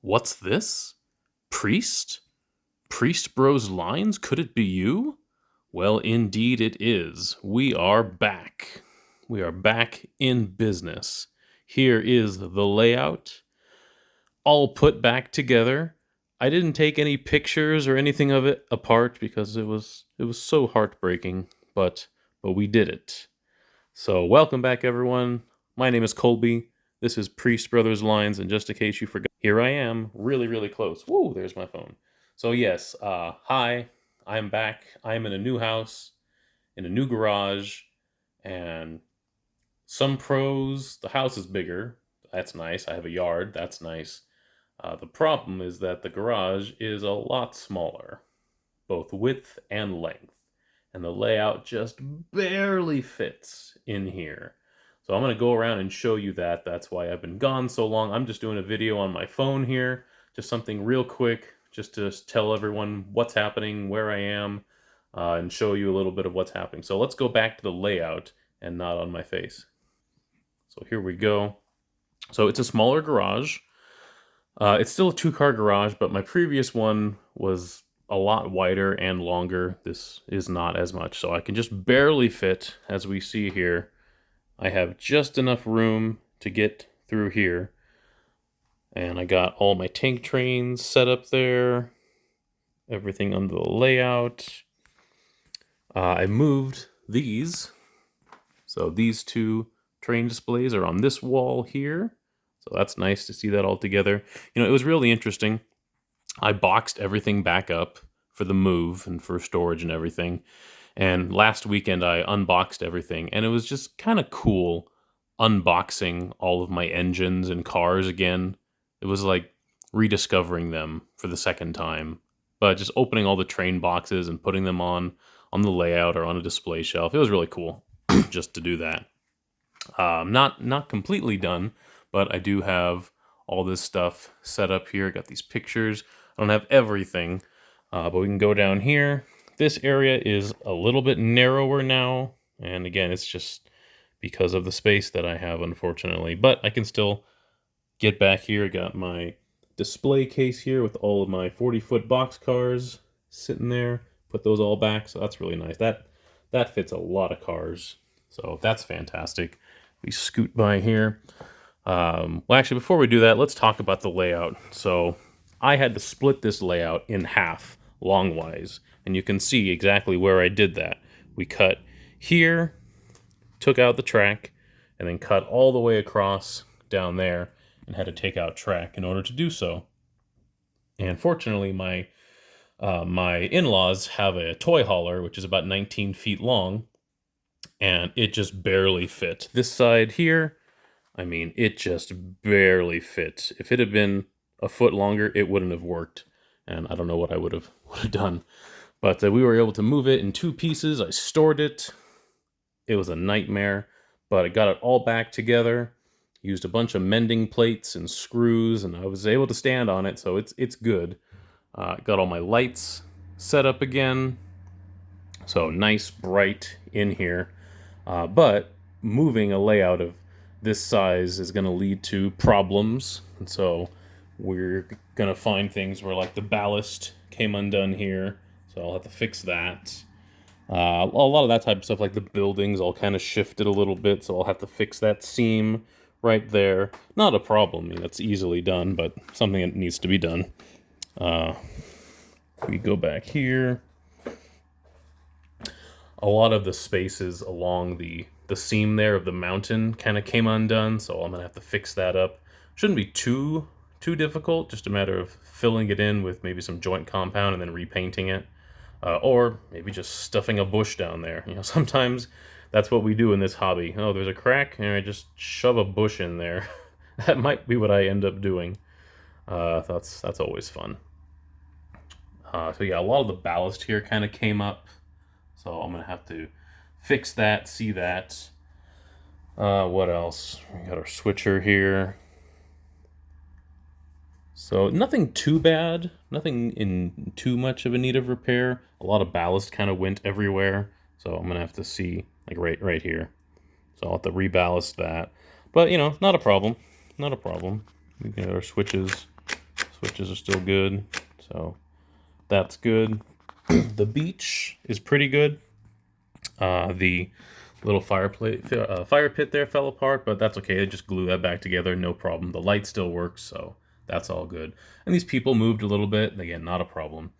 What's this? Priest? Priestbroslines? Could it be you? Well, indeed it is. We are back. We are back in business. Here is the layout, all put back together. I didn't take any pictures or anything of it apart because it was so heartbreaking, but we did it. So, welcome back, everyone. My name is Colby. This is Priestbroslines, and just in case you forgot, here I am, really, really close. Whoa, there's my phone. So, yes, hi, I'm back. I'm in a new house, in a new garage, and some pros. The house is bigger. That's nice. I have a yard. That's nice. The problem is that the garage is a lot smaller, both width and length, and the layout just barely fits in here. So I'm going to go around and show you that. That's why I've been gone so long. I'm just doing a video on my phone here, just something real quick, just to tell everyone what's happening, where I am, and show you a little bit of what's happening. So let's go back to the layout and not on my face. So here we go. So it's a smaller garage. It's still a two-car garage, but my previous one was a lot wider and longer. This is not as much, so I can just barely fit, as we see here. I have just enough room to get through here. And I got all my tank trains set up there, everything under the layout. I moved these. So these two train displays are on this wall here. So that's nice to see that all together. You know, it was really interesting. I boxed everything back up for the move and for storage and everything. And last weekend I unboxed everything, and it was just kind of cool unboxing all of my engines and cars again. It was like rediscovering them for the second time. But just opening all the train boxes and putting them on the layout or on a display shelf. It was really cool just to do that. Not completely done, but I do have all this stuff set up here. Got these pictures. I don't have everything, but we can go down here. This area is a little bit narrower now, and again, it's just because of the space that I have, unfortunately. But I can still get back here. I got my display case here with all of my 40-foot box cars sitting there. Put those all back, so that's really nice. That fits a lot of cars, so that's fantastic. We scoot by here. Well, actually, before we do that, let's talk about the layout. So I had to split this layout in half, longwise, and you can see exactly where I did that. We cut here, took out the track, and then cut all the way across down there, and had to take out track in order to do so. And fortunately, my in-laws have a toy hauler, which is about 19 feet long, and it just barely fit. This side here, I mean, it just barely fit. If it had been a foot longer, it wouldn't have worked, and I don't know what I would have done. But we were able to move it in two pieces. I stored it. It was a nightmare, but I got it all back together. Used a bunch of mending plates and screws, and I was able to stand on it, so it's good. Got all my lights set up again, so nice, bright in here. But moving a layout of this size is going to lead to problems, and so we're going to find things where, like, the ballast came undone here, so I'll have to fix that. A lot of that type of stuff, like the buildings, all kind of shifted a little bit, so I'll have to fix that seam right there. Not a problem, I mean, it's easily done, but something that needs to be done. We go back here. A lot of the spaces along the seam there of the mountain kind of came undone, so I'm gonna have to fix that up. Shouldn't be too difficult, just a matter of filling it in with maybe some joint compound and then repainting it. Or maybe just stuffing a bush down there. You know, sometimes that's what we do in this hobby. Oh, there's a crack, and I just shove a bush in there. That might be what I end up doing. That's always fun. So yeah, a lot of the ballast here kind of came up, so I'm gonna have to fix that, see that. What else? We got our switcher here. So nothing too bad, nothing in too much of a need of repair. A lot of ballast kind of went everywhere, so I'm gonna have to see, like, right here. So I'll have to reballast that. But, you know, not a problem. Not a problem. We got our switches Switches are still good, so that's good. The beach is pretty good. The little fire pit there fell apart, but that's okay. They just glue that back together, no problem. The light still works, so that's all good. And these people moved a little bit. Again, not a problem.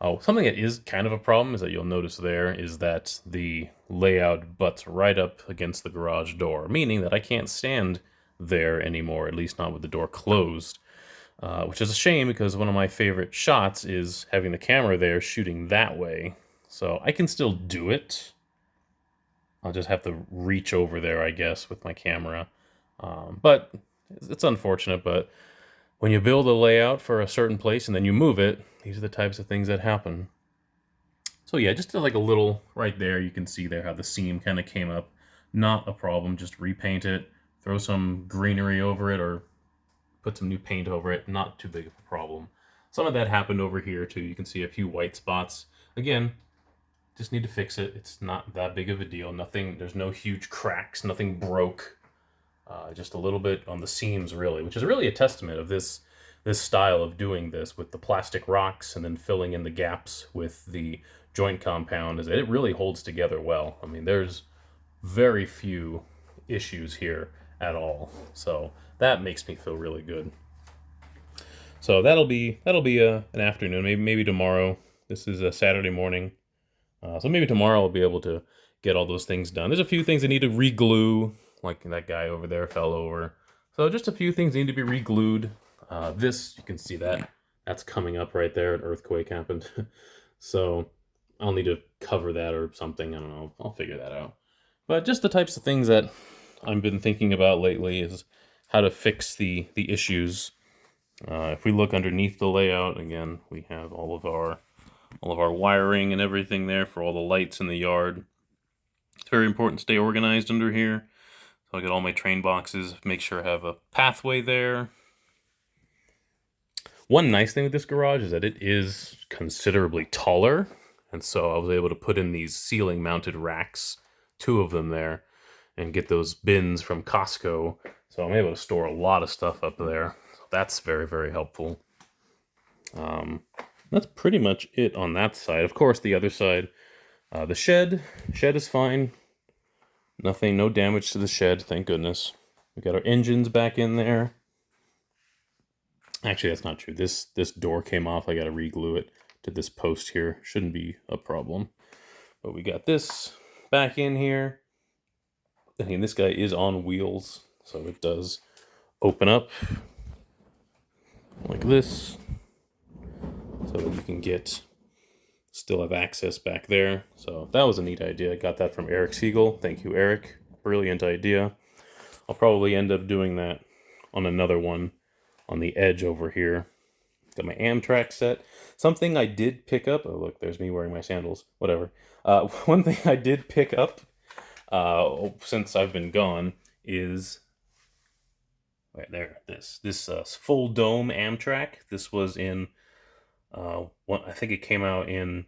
Oh, something that is kind of a problem is that you'll notice there is that the layout butts right up against the garage door, meaning that I can't stand there anymore, at least not with the door closed. Which is a shame because one of my favorite shots is having the camera there shooting that way. So I can still do it. I'll just have to reach over there, I guess, with my camera. But it's unfortunate, but when you build a layout for a certain place and then you move it, these are the types of things that happen. So yeah, just like a little right there, you can see there how the seam kind of came up. Not a problem, just repaint it, throw some greenery over it, or put some new paint over it. Not too big of a problem. Some of that happened over here too. You can see a few white spots. Again, just need to fix it. It's not that big of a deal. Nothing, there's no huge cracks, nothing broke. Just a little bit on the seams really, which is really a testament of this style of doing this with the plastic rocks and then filling in the gaps with the joint compound, is that it really holds together well. I mean, there's very few issues here at all. So that makes me feel really good. So that'll be an afternoon, maybe tomorrow. This is a Saturday morning. So maybe tomorrow I'll be able to get all those things done. There's a few things I need to re-glue, like that guy over there fell over. So just a few things need to be re-glued. This, you can see that's coming up right there. An earthquake happened. So I'll need to cover that or something. I don't know. I'll figure that out. But just the types of things that I've been thinking about lately is how to fix the issues. If we look underneath the layout, again, we have all of our wiring and everything there for all the lights in the yard. It's very important to stay organized under here. So I got all my train boxes, make sure I have a pathway there. One nice thing with this garage is that it is considerably taller, and so I was able to put in these ceiling mounted racks, 2 of them there, and get those bins from Costco. So I'm able to store a lot of stuff up there. So that's very, very helpful. That's pretty much it on that side. Of course, the other side, the shed is fine. Nothing, no damage to the shed, thank goodness. We got our engines back in there. Actually, that's not true. This door came off. I got to re-glue it to this post here. Shouldn't be a problem. But we got this back in here. And this guy is on wheels, so it does open up like this. So you can still have access back there. So that was a neat idea. I got that from Eric Siegel. Thank you, Eric. Brilliant idea. I'll probably end up doing that on another one on the edge over here. Got my Amtrak set. Something I did pick up. Oh, look, there's me wearing my sandals. Whatever. One thing I did pick up since I've been gone is this full dome Amtrak. This was in I think it came out in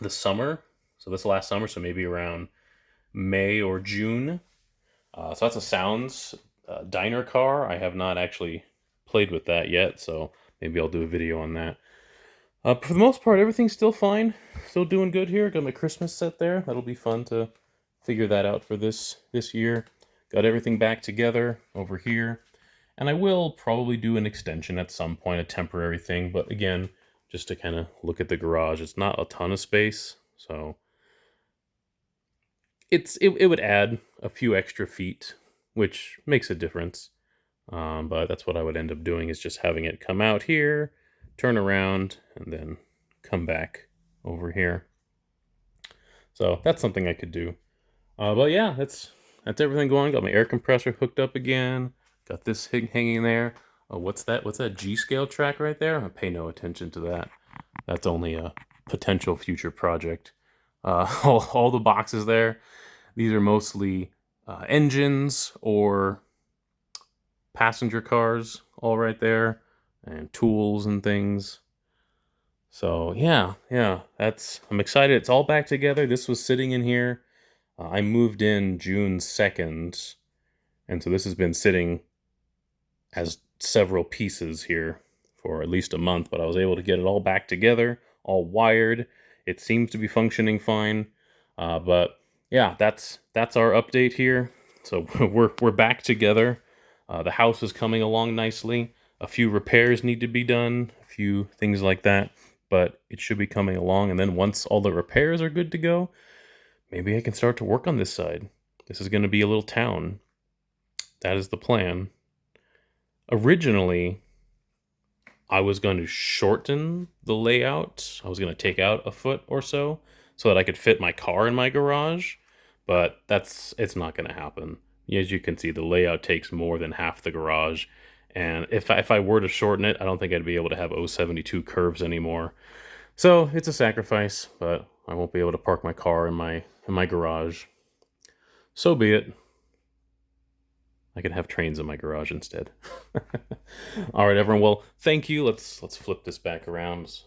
the summer. So this last summer, so maybe around May or June. So that's a Sounds diner car. I have not actually played with that yet, so maybe I'll do a video on that. For the most part, everything's still fine. Still doing good here. Got my Christmas set there. That'll be fun to figure that out for this year. Got everything back together over here. And I will probably do an extension at some point, a temporary thing. But again, just to kind of look at the garage. It's not a ton of space, so it would add a few extra feet, which makes a difference. But that's what I would end up doing, is just having it come out here, turn around, and then come back over here. So that's something I could do. But yeah, that's everything going. Got my air compressor hooked up again. Got this hanging there. Oh, what's that? What's that G-scale track right there? I pay no attention to that. That's only a potential future project. All the boxes there, these are mostly engines or passenger cars, all right there, and tools and things. So yeah, I'm excited. It's all back together. This was sitting in here. I moved in June 2nd, and so this has been sitting as several pieces here for at least a month, but I was able to get it all back together, all wired. It seems to be functioning fine. But yeah, that's our update here. So we're back together. The house is coming along nicely. A few repairs need to be done, a few things like that, but it should be coming along. And then once all the repairs are good to go, maybe I can start to work on this side. This is going to be a little town. That is the plan. Originally, I was going to shorten the layout. I was going to take out a foot or so that I could fit my car in my garage, but it's not going to happen. As you can see, the layout takes more than half the garage, and if I were to shorten it, I don't think I'd be able to have 072 curves anymore. So it's a sacrifice, but I won't be able to park my car in my garage. So be it. I can have trains in my garage instead. All right, everyone. Well, thank you. Let's flip this back around.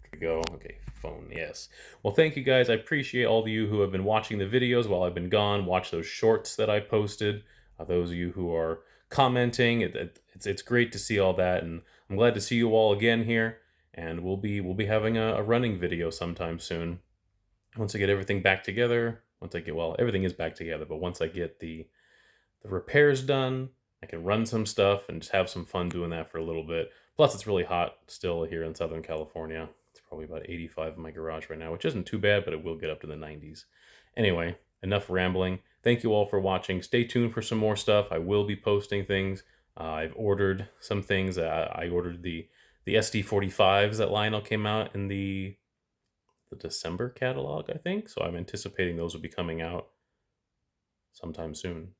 There we go. Okay, phone. Yes. Well, thank you guys. I appreciate all of you who have been watching the videos while I've been gone. Watch those shorts that I posted. Those of you who are commenting, it's great to see all that, and I'm glad to see you all again here. And we'll be having a running video sometime soon. Once I get everything back together. Everything is back together, but once I get the repairs done, I can run some stuff and just have some fun doing that for a little bit. Plus, it's really hot still here in Southern California. It's probably about 85 in my garage right now, which isn't too bad, but it will get up to the 90s. Anyway, enough rambling. Thank you all for watching. Stay tuned for some more stuff. I will be posting things. I've ordered some things. I ordered the SD45s that Lionel came out in the December catalog, I think. So I'm anticipating those will be coming out sometime soon.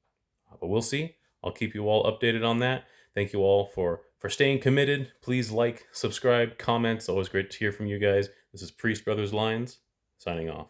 But we'll see. I'll keep you all updated on that. Thank you all for staying committed. Please like, subscribe, comment. It's always great to hear from you guys. This is Priestbroslines signing off.